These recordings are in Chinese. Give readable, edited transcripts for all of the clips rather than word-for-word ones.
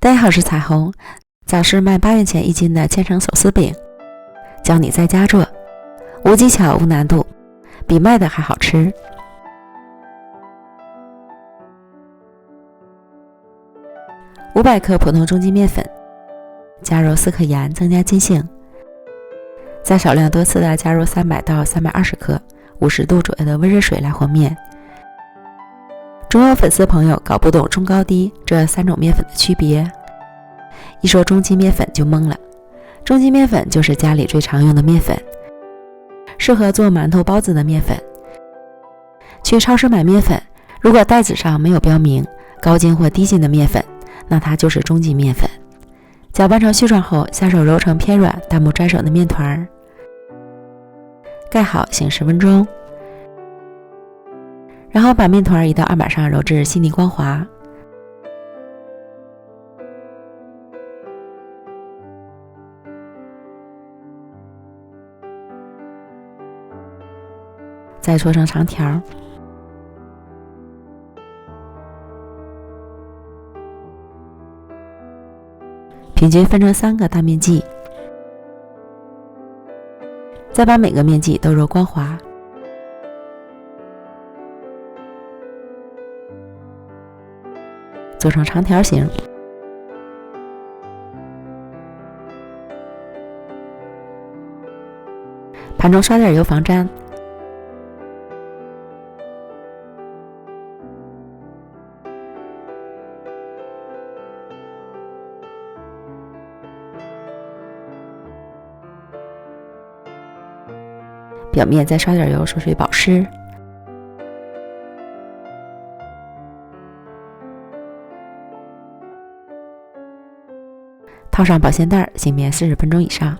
大家好，我是彩虹。早市卖8元钱1斤的千层手撕饼，教你在家做，无技巧无难度，比卖的还好吃。500克普通中筋面粉，加入4克盐，增加筋性。再少量多次的加入300到320克50度左右的温热水来和面。中有粉丝朋友搞不懂中高低这3种面粉的区别，一说中筋面粉就懵了。中筋面粉就是家里最常用的面粉，适合做馒头包子的面粉。去超市买面粉，如果袋子上没有标明高筋或低筋的面粉，那它就是中筋面粉。搅拌成絮状后，下手揉成偏软但不粘手的面团，盖好醒10分钟，然后把面团移到案板上揉至细腻光滑。再搓成长条，平均分成3个大面剂，再把每个面剂都揉光滑。做成长条形，盘中刷点油防粘，表面再刷点油，锁水保湿。套上保鲜袋，醒面40分钟以上。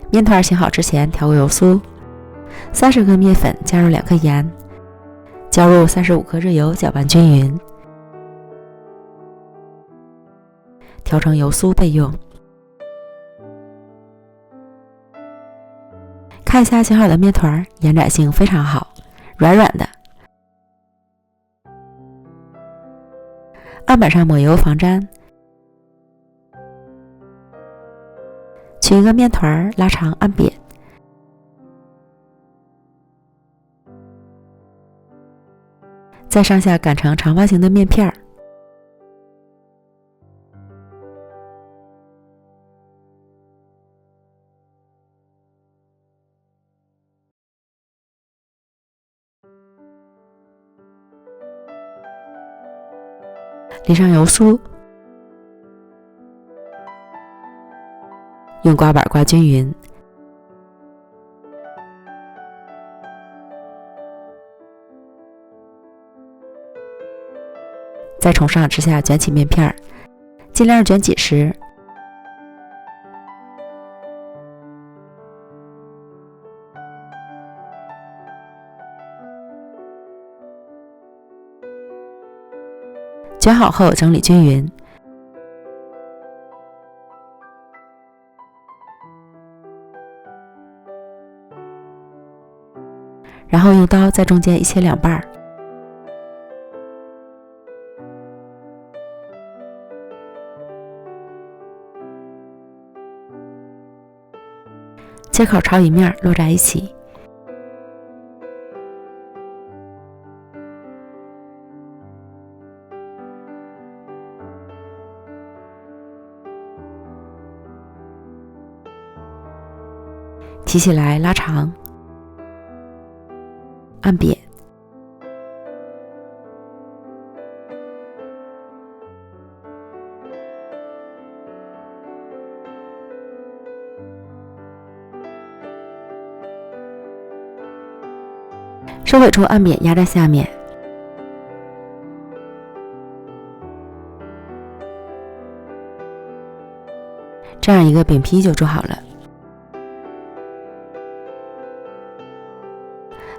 面团醒好之前，调过油酥，30克面粉加入2克盐，浇入35克热油，搅拌均匀，调成油酥备用。看一下醒好的面团，延展性非常好，软软的。案板上抹油防粘，取一个面团拉长按扁，再上下擀成长方形的面片。淋上油酥，用刮板刮均匀，再从上至下卷起面片，尽量卷紧实。卷好后整理均匀，然后用刀在中间一切2半，切口朝一面摞在一起。提起来拉长，按扁，收尾处按扁压在下面，这样一个饼皮就做好了。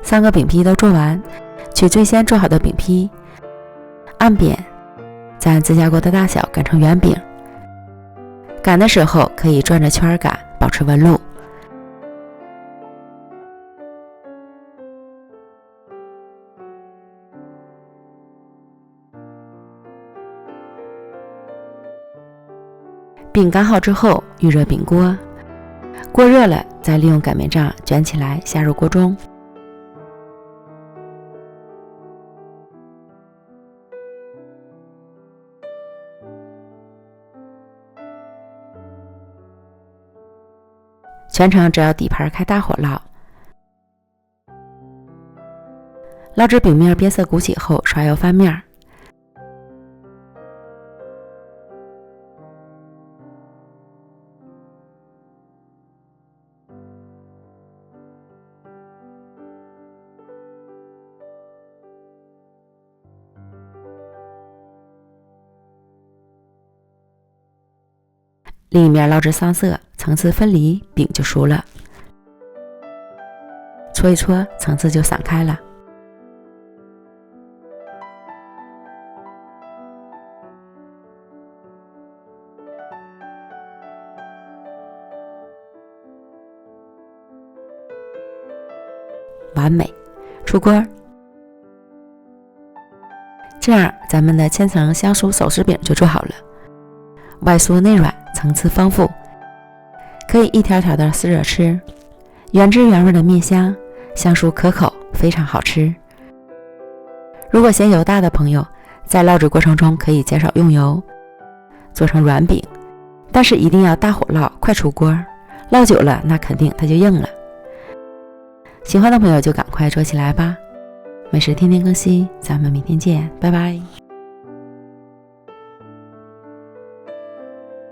3个饼皮都做完，取最先做好的饼皮，按扁，再按自家锅的大小擀成圆饼。擀的时候可以转着圈擀，保持纹路。饼擀好之后，预热饼锅，锅热了，再利用擀面杖卷起来，下入锅中。全程只要底盘开大火烙，烙至饼面变色鼓起后，刷油翻面。另一面烙至上色，层次分离，饼就熟了。搓一搓，层次就散开了。完美，出锅。这样，咱们的千层香酥手撕饼就做好了，外酥内软，层次丰富，可以一条条的撕着吃，原汁原味的面香，香酥可口，非常好吃。如果嫌油大的朋友，在烙制过程中可以减少用油，做成软饼，但是一定要大火烙，快出锅，烙久了那肯定它就硬了。喜欢的朋友就赶快做起来吧！美食天天更新，咱们明天见，拜拜。